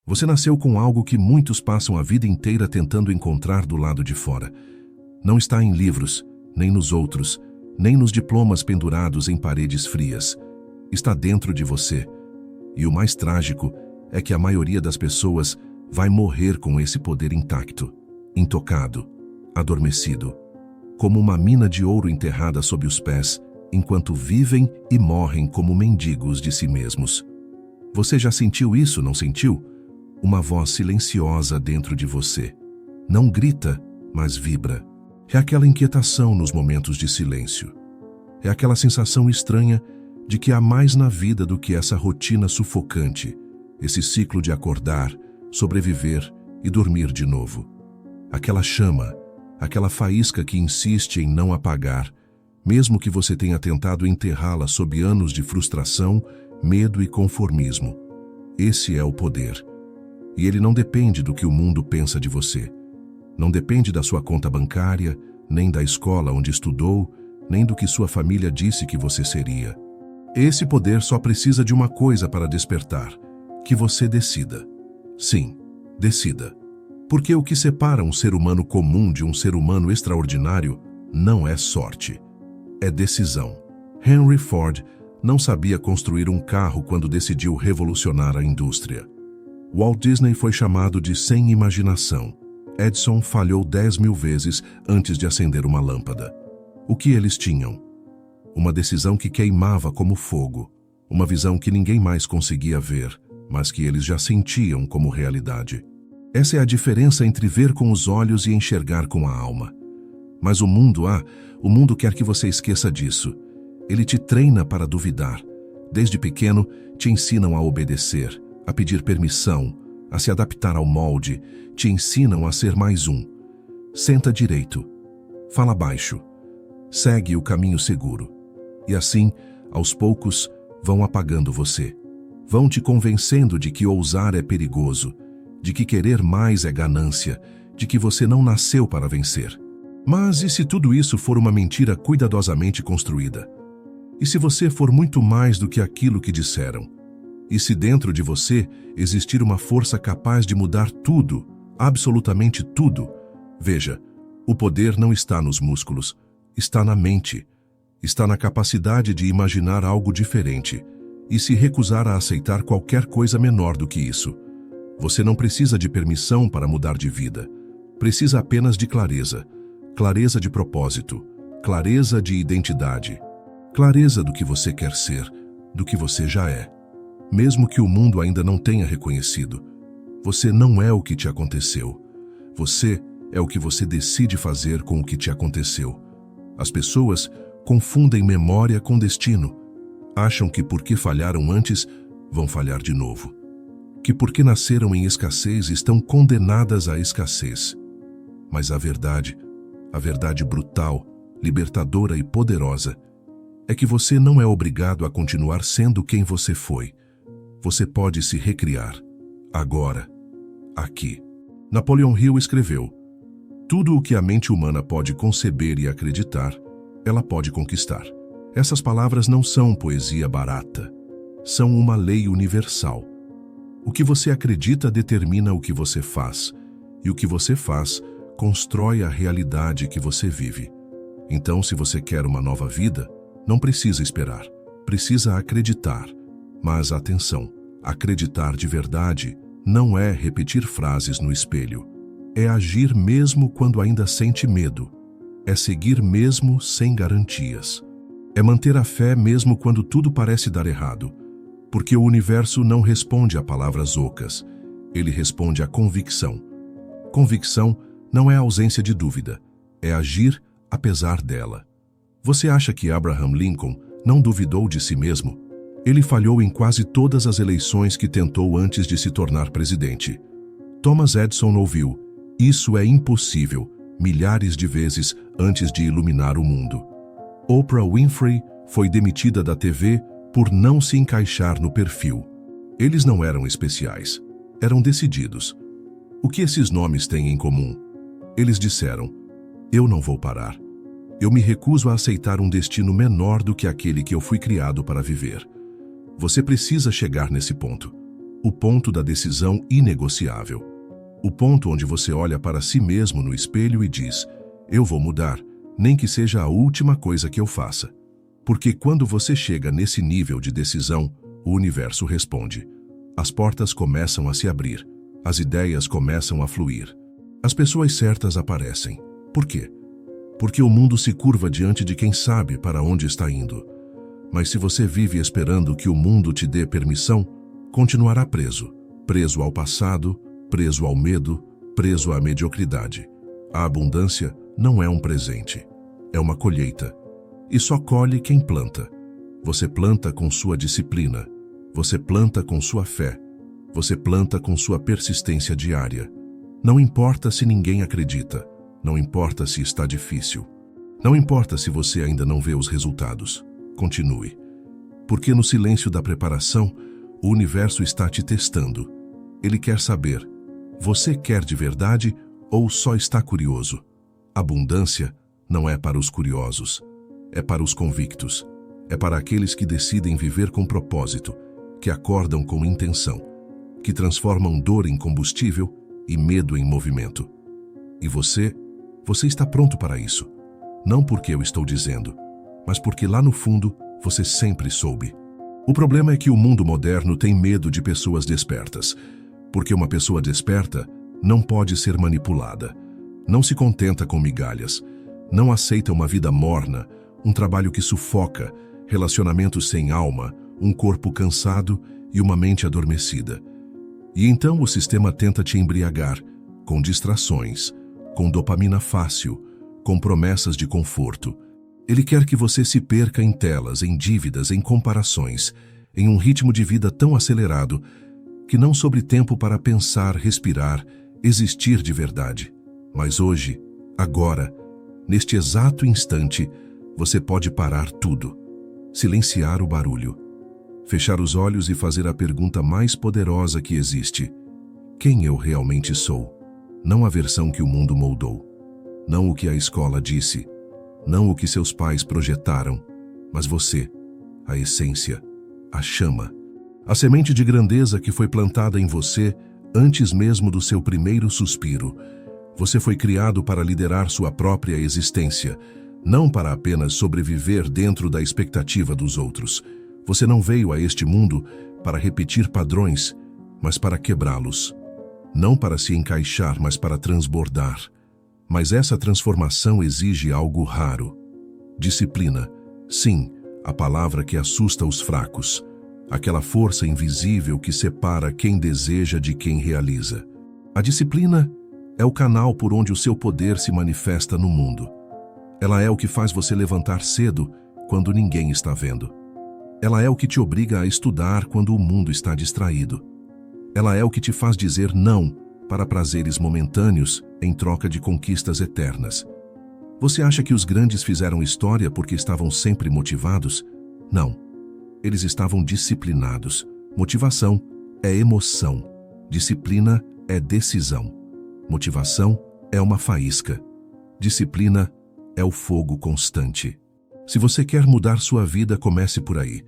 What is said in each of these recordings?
Você nasceu com algo que muitos passam a vida inteira tentando encontrar do lado de fora. Não está em livros, nem nos outros, nem nos diplomas pendurados em paredes frias. Está dentro de você. E o mais trágico é que a maioria das pessoas vai morrer com esse poder intacto, intocado, adormecido, como uma mina de ouro enterrada sob os pés, enquanto vivem e morrem como mendigos de si mesmos. Você já sentiu isso, não sentiu? Uma voz silenciosa dentro de você. Não grita, mas vibra. É aquela inquietação nos momentos de silêncio. É aquela sensação estranha de que há mais na vida do que essa rotina sufocante, esse ciclo de acordar, sobreviver e dormir de novo. Aquela chama, aquela faísca que insiste em não apagar, mesmo que você tenha tentado enterrá-la sob anos de frustração, medo e conformismo. Esse é o poder. E ele não depende do que o mundo pensa de você. Não depende da sua conta bancária, nem da escola onde estudou, nem do que sua família disse que você seria. Esse poder só precisa de uma coisa para despertar: que você decida. Sim, decida. Porque o que separa um ser humano comum de um ser humano extraordinário não é sorte, é decisão. Henry Ford não sabia construir um carro quando decidiu revolucionar a indústria. Walt Disney foi chamado de sem imaginação. Edison falhou 10.000 vezes antes de acender uma lâmpada. O que eles tinham? Uma decisão que queimava como fogo, uma visão que ninguém mais conseguia ver, mas que eles já sentiam como realidade. Essa é a diferença entre ver com os olhos e enxergar com a alma. Mas o mundo quer que você esqueça disso. Ele te treina para duvidar. Desde pequeno, te ensinam a obedecer, a pedir permissão, a se adaptar ao molde, te ensinam a ser mais um. Senta direito, fala baixo, segue o caminho seguro. E assim, aos poucos, vão apagando você. Vão te convencendo de que ousar é perigoso, de que querer mais é ganância, de que você não nasceu para vencer. Mas e se tudo isso for uma mentira cuidadosamente construída? E se você for muito mais do que aquilo que disseram? E se dentro de você existir uma força capaz de mudar tudo, absolutamente tudo? Veja, o poder não está nos músculos, está na mente, está na capacidade de imaginar algo diferente e se recusar a aceitar qualquer coisa menor do que isso. Você não precisa de permissão para mudar de vida, precisa apenas de clareza, clareza de propósito, clareza de identidade, clareza do que você quer ser, do que você já é. Mesmo que o mundo ainda não tenha reconhecido, você não é o que te aconteceu. Você é o que você decide fazer com o que te aconteceu. As pessoas confundem memória com destino. Acham que porque falharam antes, vão falhar de novo. Que porque nasceram em escassez, estão condenadas à escassez. Mas a verdade brutal, libertadora e poderosa, é que você não é obrigado a continuar sendo quem você foi. Você pode se recriar, agora, aqui. Napoleon Hill escreveu: tudo o que a mente humana pode conceber e acreditar, ela pode conquistar. Essas palavras não são poesia barata, são uma lei universal. O que você acredita determina o que você faz, e o que você faz constrói a realidade que você vive. Então, se você quer uma nova vida, não precisa esperar, precisa acreditar. Mas atenção, acreditar de verdade não é repetir frases no espelho. É agir mesmo quando ainda sente medo. É seguir mesmo sem garantias. É manter a fé mesmo quando tudo parece dar errado. Porque o universo não responde a palavras ocas, ele responde à convicção. Convicção não é ausência de dúvida, é agir apesar dela. Você acha que Abraham Lincoln não duvidou de si mesmo? Ele falhou em quase todas as eleições que tentou antes de se tornar presidente. Thomas Edison ouviu: isso é impossível, milhares de vezes antes de iluminar o mundo. Oprah Winfrey foi demitida da TV por não se encaixar no perfil. Eles não eram especiais, eram decididos. O que esses nomes têm em comum? Eles disseram: eu não vou parar. Eu me recuso a aceitar um destino menor do que aquele que eu fui criado para viver. Você precisa chegar nesse ponto. o ponto da decisão inegociável. O ponto onde você olha para si mesmo no espelho e diz: eu vou mudar, nem que seja a última coisa que eu faça. Porque quando você chega nesse nível de decisão, o universo responde. As portas começam a se abrir, as ideias começam a fluir. As pessoas certas aparecem. Por quê? Porque o mundo se curva diante de quem sabe para onde está indo. Mas se você vive esperando que o mundo te dê permissão, continuará preso. Preso ao passado, preso ao medo, preso à mediocridade. A abundância não é um presente, é uma colheita. E só colhe quem planta. Você planta com sua disciplina. Você planta com sua fé. Você planta com sua persistência diária. Não importa se ninguém acredita. Não importa se está difícil. Não importa se você ainda não vê os resultados. Continue. Porque no silêncio da preparação, o universo está te testando. Ele quer saber: você quer de verdade ou só está curioso? Abundância não é para os curiosos. É para os convictos. É para aqueles que decidem viver com propósito, que acordam com intenção, que transformam dor em combustível e medo em movimento. E você está pronto para isso. Não porque eu estou dizendo, mas porque lá no fundo você sempre soube. O problema é que o mundo moderno tem medo de pessoas despertas, porque uma pessoa desperta não pode ser manipulada, não se contenta com migalhas, não aceita uma vida morna, um trabalho que sufoca, relacionamentos sem alma, um corpo cansado e uma mente adormecida. E então o sistema tenta te embriagar com distrações, com dopamina fácil, com promessas de conforto. Ele quer que você se perca em telas, em dívidas, em comparações, em um ritmo de vida tão acelerado que não sobre tempo para pensar, respirar, existir de verdade. Mas hoje, agora, neste exato instante, você pode parar tudo, silenciar o barulho, fechar os olhos e fazer a pergunta mais poderosa que existe: quem eu realmente sou? Não a versão que o mundo moldou, não o que a escola disse, não o que seus pais projetaram, mas você, a essência, a chama, a semente de grandeza que foi plantada em você antes mesmo do seu primeiro suspiro. Você foi criado para liderar sua própria existência, não para apenas sobreviver dentro da expectativa dos outros. Você não veio a este mundo para repetir padrões, mas para quebrá-los. Não para se encaixar, mas para transbordar. Mas essa transformação exige algo raro. Disciplina. Sim, a palavra que assusta os fracos. Aquela força invisível que separa quem deseja de quem realiza. A disciplina é o canal por onde o seu poder se manifesta no mundo. Ela é o que faz você levantar cedo quando ninguém está vendo. Ela é o que te obriga a estudar quando o mundo está distraído. Ela é o que te faz dizer não para prazeres momentâneos em troca de conquistas eternas. Você acha que os grandes fizeram história porque estavam sempre motivados? Não. Eles estavam disciplinados. Motivação é emoção. Disciplina é decisão. Motivação é uma faísca. Disciplina é o fogo constante. Se você quer mudar sua vida, comece por aí.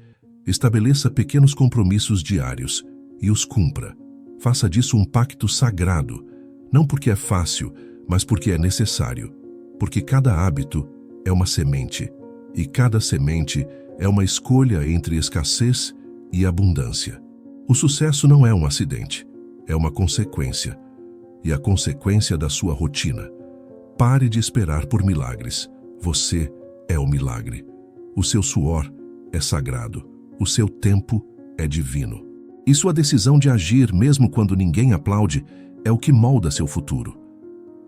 Estabeleça pequenos compromissos diários e os cumpra. Faça disso um pacto sagrado, não porque é fácil, mas porque é necessário. Porque cada hábito é uma semente, e cada semente é uma escolha entre escassez e abundância. O sucesso não é um acidente, é uma consequência, e a consequência da sua rotina. Pare de esperar por milagres. Você é o milagre. O seu suor é sagrado. O seu tempo é divino. E sua decisão de agir, mesmo quando ninguém aplaude, é o que molda seu futuro.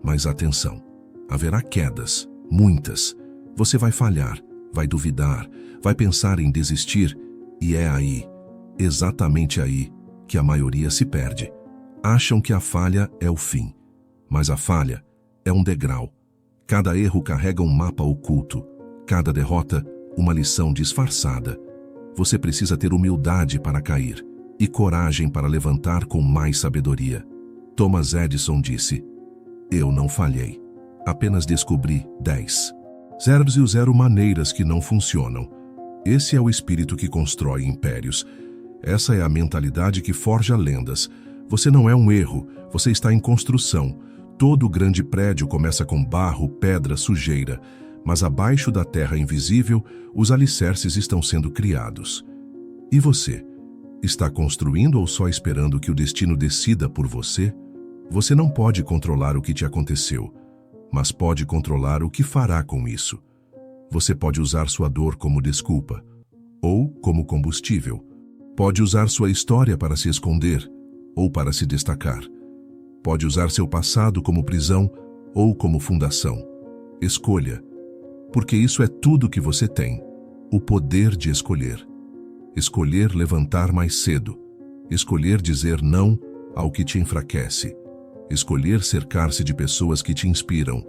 Mas atenção, haverá quedas, muitas. Você vai falhar, vai duvidar, vai pensar em desistir, e é aí, exatamente aí, que a maioria se perde. Acham que a falha é o fim, mas a falha é um degrau. Cada erro carrega um mapa oculto, cada derrota, uma lição disfarçada. Você precisa ter humildade para cair e coragem para levantar com mais sabedoria. Thomas Edison disse: eu não falhei, apenas descobri 10 zeros e 0 maneiras que não funcionam. Esse é o espírito que constrói impérios. Essa é a mentalidade que forja lendas. Você não é um erro, você está em construção. Todo grande prédio começa com barro, pedra, sujeira, mas abaixo da terra invisível, os alicerces estão sendo criados. E você? Está construindo ou só esperando que o destino decida por você? Você não pode controlar o que te aconteceu, mas pode controlar o que fará com isso. Você pode usar sua dor como desculpa, ou como combustível. Pode usar sua história para se esconder, ou para se destacar. Pode usar seu passado como prisão, ou como fundação. Escolha, porque isso é tudo que você tem, o poder de escolher. Escolher levantar mais cedo. Escolher dizer não ao que te enfraquece. Escolher cercar-se de pessoas que te inspiram.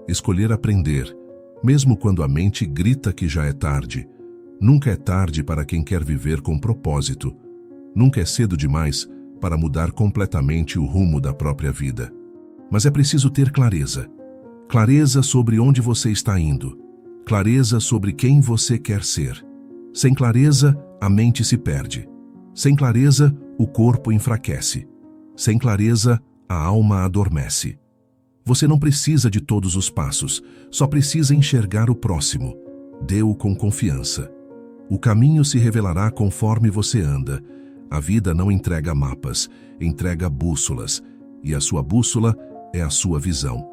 Escolher aprender, mesmo quando a mente grita que já é tarde. Nunca é tarde para quem quer viver com propósito. Nunca é cedo demais para mudar completamente o rumo da própria vida. Mas é preciso ter clareza. Clareza sobre onde você está indo. Clareza sobre quem você quer ser. Sem clareza, a mente se perde. Sem clareza, o corpo enfraquece. Sem clareza, a alma adormece. Você não precisa de todos os passos, só precisa enxergar o próximo. Dê-o com confiança. O caminho se revelará conforme você anda. A vida não entrega mapas, entrega bússolas, e a sua bússola é a sua visão.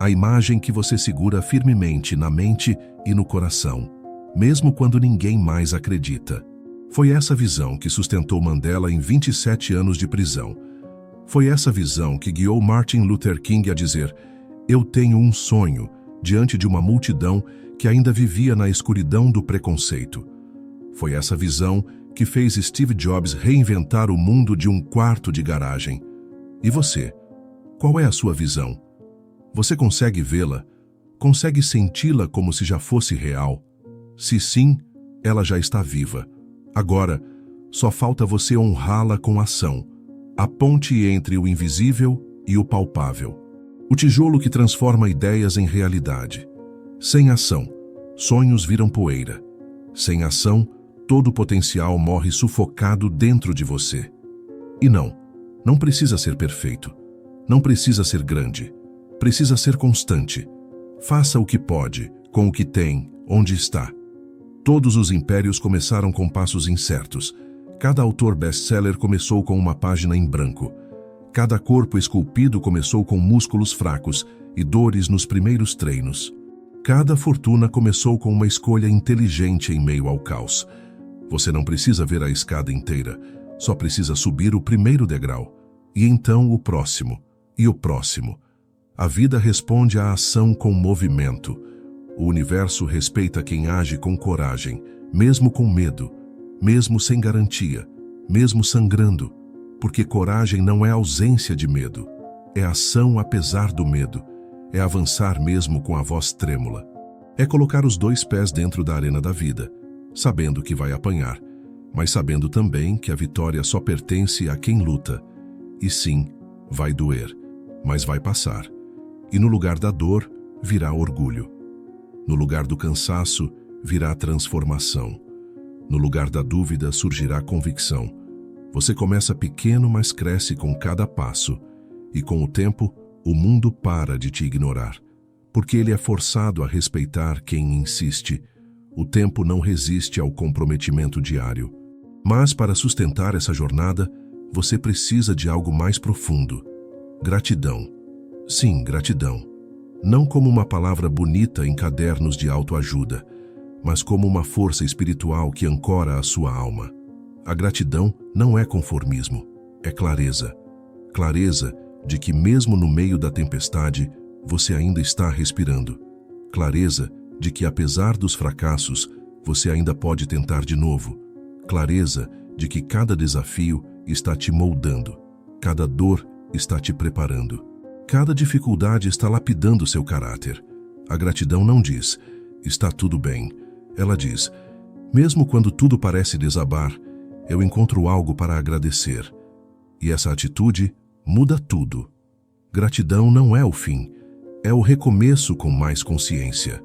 A imagem que você segura firmemente na mente e no coração, mesmo quando ninguém mais acredita. Foi essa visão que sustentou Mandela em 27 anos de prisão. Foi essa visão que guiou Martin Luther King a dizer: "Eu tenho um sonho", diante de uma multidão que ainda vivia na escuridão do preconceito. Foi essa visão que fez Steve Jobs reinventar o mundo de um quarto de garagem. E você? Qual é a sua visão? Você consegue vê-la? Consegue senti-la como se já fosse real? Se sim, ela já está viva. Agora, só falta você honrá-la com ação. A ponte entre o invisível e o palpável. O tijolo que transforma ideias em realidade. Sem ação, sonhos viram poeira. Sem ação, todo o potencial morre sufocado dentro de você. E não precisa ser perfeito. Não precisa ser grande. Precisa ser constante. Faça o que pode, com o que tem, onde está. Todos os impérios começaram com passos incertos. Cada autor best-seller começou com uma página em branco. Cada corpo esculpido começou com músculos fracos e dores nos primeiros treinos. Cada fortuna começou com uma escolha inteligente em meio ao caos. Você não precisa ver a escada inteira, só precisa subir o primeiro degrau, e então o próximo, e o próximo. A vida responde à ação com movimento. O universo respeita quem age com coragem, mesmo com medo, mesmo sem garantia, mesmo sangrando, porque coragem não é ausência de medo, é ação apesar do medo, é avançar mesmo com a voz trêmula. É colocar os 2 pés dentro da arena da vida, sabendo que vai apanhar, mas sabendo também que a vitória só pertence a quem luta. E sim, vai doer, mas vai passar. E no lugar da dor, virá orgulho. No lugar do cansaço, virá transformação. No lugar da dúvida, surgirá convicção. Você começa pequeno, mas cresce com cada passo. E com o tempo, o mundo para de te ignorar, porque ele é forçado a respeitar quem insiste. O tempo não resiste ao comprometimento diário. Mas para sustentar essa jornada, você precisa de algo mais profundo. Gratidão. Sim, gratidão. Não como uma palavra bonita em cadernos de autoajuda, mas como uma força espiritual que ancora a sua alma. A gratidão não é conformismo, é clareza. Clareza de que mesmo no meio da tempestade, você ainda está respirando. Clareza de que apesar dos fracassos, você ainda pode tentar de novo. Clareza de que cada desafio está te moldando, cada dor está te preparando. Cada dificuldade está lapidando seu caráter. A gratidão não diz, está tudo bem. Ela diz, mesmo quando tudo parece desabar, eu encontro algo para agradecer. E essa atitude muda tudo. Gratidão não é o fim, é o recomeço com mais consciência.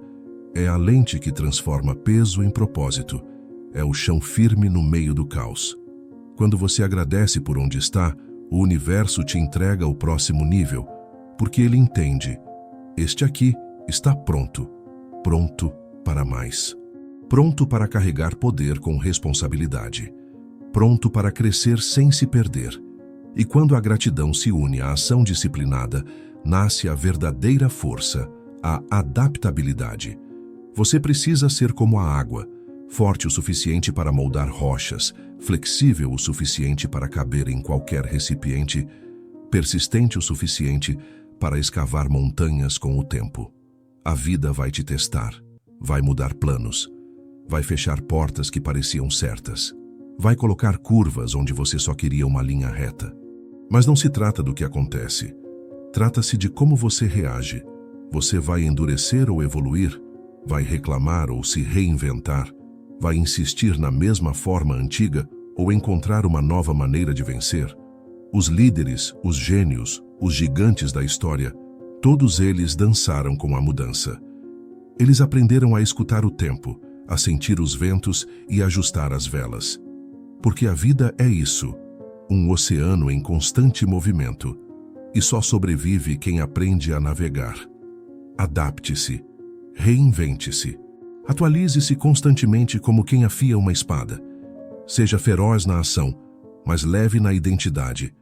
É a lente que transforma peso em propósito. É o chão firme no meio do caos. Quando você agradece por onde está, o universo te entrega o próximo nível, porque ele entende: este aqui está pronto, pronto para mais. Pronto para carregar poder com responsabilidade. Pronto para crescer sem se perder. E quando a gratidão se une à ação disciplinada, nasce a verdadeira força, a adaptabilidade. Você precisa ser como a água, forte o suficiente para moldar rochas, flexível o suficiente para caber em qualquer recipiente, persistente o suficiente para escavar montanhas com o tempo. A vida vai te testar, vai mudar planos, vai fechar portas que pareciam certas, vai colocar curvas onde você só queria uma linha reta. Mas não se trata do que acontece, trata-se de como você reage. Você vai endurecer ou evoluir, vai reclamar ou se reinventar, vai insistir na mesma forma antiga ou encontrar uma nova maneira de vencer. Os líderes, os gênios, os gigantes da história, todos eles dançaram com a mudança. Eles aprenderam a escutar o tempo, a sentir os ventos e ajustar as velas. Porque a vida é isso, um oceano em constante movimento, e só sobrevive quem aprende a navegar. Adapte-se, reinvente-se, atualize-se constantemente como quem afia uma espada. Seja feroz na ação, mas leve na identidade.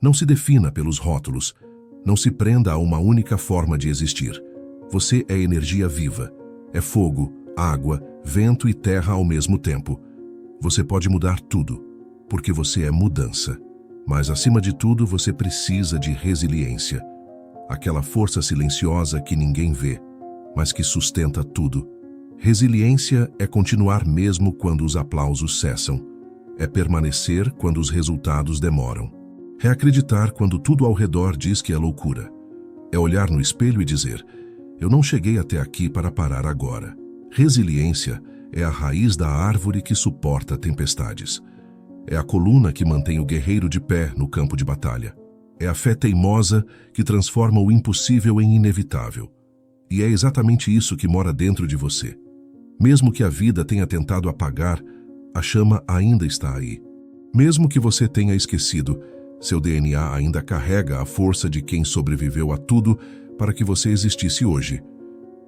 Não se defina pelos rótulos, não se prenda a uma única forma de existir. Você é energia viva, é fogo, água, vento e terra ao mesmo tempo. Você pode mudar tudo, porque você é mudança. Mas, acima de tudo, você precisa de resiliência. Aquela força silenciosa que ninguém vê, mas que sustenta tudo. Resiliência é continuar mesmo quando os aplausos cessam. É permanecer quando os resultados demoram. É acreditar quando tudo ao redor diz que é loucura. É olhar no espelho e dizer: eu não cheguei até aqui para parar agora. Resiliência é a raiz da árvore que suporta tempestades. É a coluna que mantém o guerreiro de pé no campo de batalha. É a fé teimosa que transforma o impossível em inevitável. E é exatamente isso que mora dentro de você. Mesmo que a vida tenha tentado apagar, a chama ainda está aí. Mesmo que você tenha esquecido, seu DNA ainda carrega a força de quem sobreviveu a tudo para que você existisse hoje.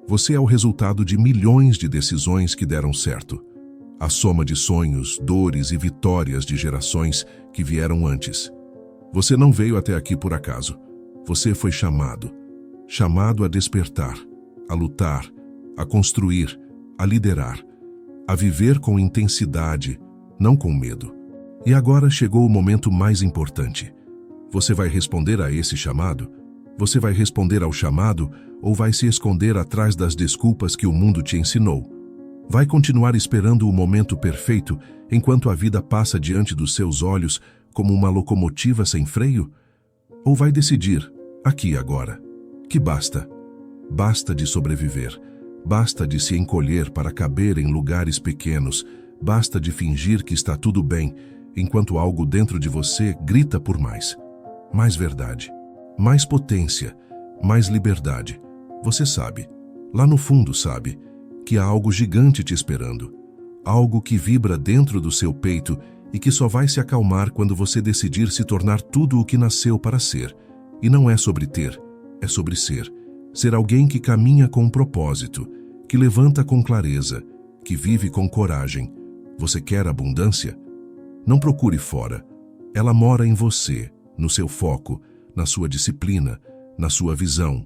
Você é o resultado de milhões de decisões que deram certo. A soma de sonhos, dores e vitórias de gerações que vieram antes. Você não veio até aqui por acaso. Você foi chamado. Chamado a despertar, a lutar, a construir, a liderar, a viver com intensidade, não com medo. E agora chegou o momento mais importante. Você vai responder a esse chamado? Você vai responder ao chamado ou vai se esconder atrás das desculpas que o mundo te ensinou? Vai continuar esperando o momento perfeito enquanto a vida passa diante dos seus olhos como uma locomotiva sem freio? Ou vai decidir, aqui e agora, que basta? Basta de sobreviver, basta de se encolher para caber em lugares pequenos, basta de fingir que está tudo bem, enquanto algo dentro de você grita por mais. Mais verdade, mais potência, mais liberdade. Você sabe, lá no fundo sabe, que há algo gigante te esperando, algo que vibra dentro do seu peito e que só vai se acalmar quando você decidir se tornar tudo o que nasceu para ser. E não é sobre ter, é sobre ser. Ser alguém que caminha com propósito, que levanta com clareza, que vive com coragem. Você quer abundância? Não procure fora. Ela mora em você, no seu foco, na sua disciplina, na sua visão.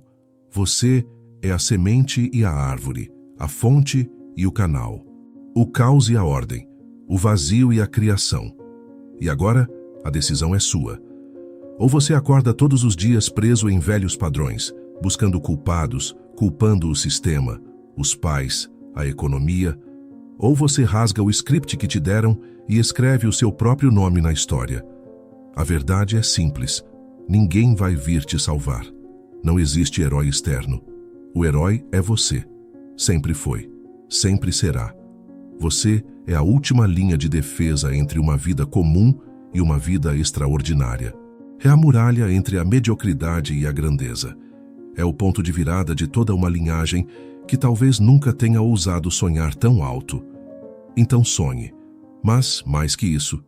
Você é a semente e a árvore, a fonte e o canal, o caos e a ordem, o vazio e a criação. E agora, a decisão é sua. Ou você acorda todos os dias preso em velhos padrões, buscando culpados, culpando o sistema, os pais, a economia, ou você rasga o script que te deram e escreve o seu próprio nome na história. A verdade é simples. Ninguém vai vir te salvar. Não existe herói externo. O herói é você. Sempre foi. Sempre será. Você é a última linha de defesa entre uma vida comum e uma vida extraordinária. É a muralha entre a mediocridade e a grandeza. É o ponto de virada de toda uma linhagem que talvez nunca tenha ousado sonhar tão alto. Então sonhe. Mas, mais que isso,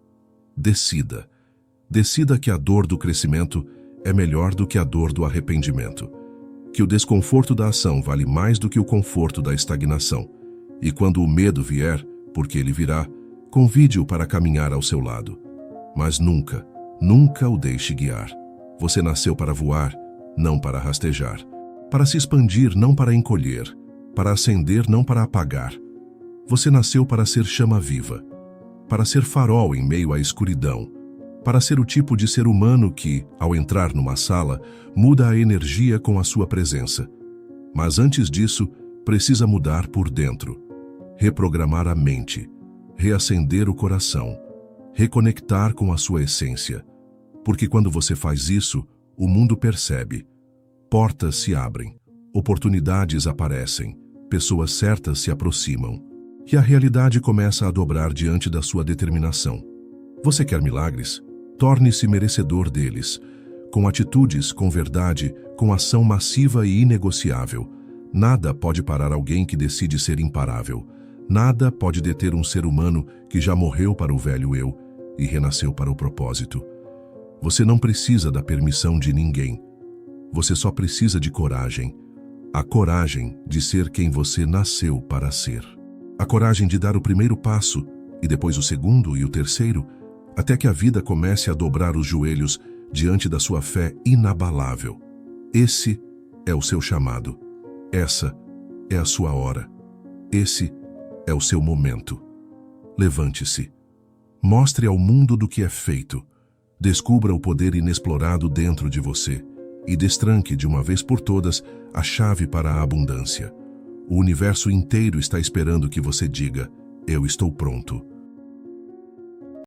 Decida. Decida que a dor do crescimento é melhor do que a dor do arrependimento. Que o desconforto da ação vale mais do que o conforto da estagnação. E quando o medo vier, porque ele virá, convide-o para caminhar ao seu lado. Mas nunca, nunca o deixe guiar. Você nasceu para voar, não para rastejar. Para se expandir, não para encolher. Para acender, não para apagar. Você nasceu para ser chama viva. Para ser farol em meio à escuridão. Para ser o tipo de ser humano que, ao entrar numa sala, muda a energia com a sua presença. Mas antes disso, precisa mudar por dentro. Reprogramar a mente. Reacender o coração. Reconectar com a sua essência. Porque quando você faz isso, o mundo percebe. Portas se abrem. Oportunidades aparecem. Pessoas certas se aproximam. E a realidade começa a dobrar diante da sua determinação. Você quer milagres? Torne-se merecedor deles. Com atitudes, com verdade, com ação massiva e inegociável. Nada pode parar alguém que decide ser imparável. Nada pode deter um ser humano que já morreu para o velho eu e renasceu para o propósito. Você não precisa da permissão de ninguém. Você só precisa de coragem. A coragem de ser quem você nasceu para ser. A coragem de dar o primeiro passo, e depois o segundo e o terceiro, até que a vida comece a dobrar os joelhos diante da sua fé inabalável. Esse é o seu chamado. Essa é a sua hora. Esse é o seu momento. Levante-se. Mostre ao mundo do que é feito. Descubra o poder inexplorado dentro de você e destranque de uma vez por todas a chave para a abundância. O universo inteiro está esperando que você diga: eu estou pronto.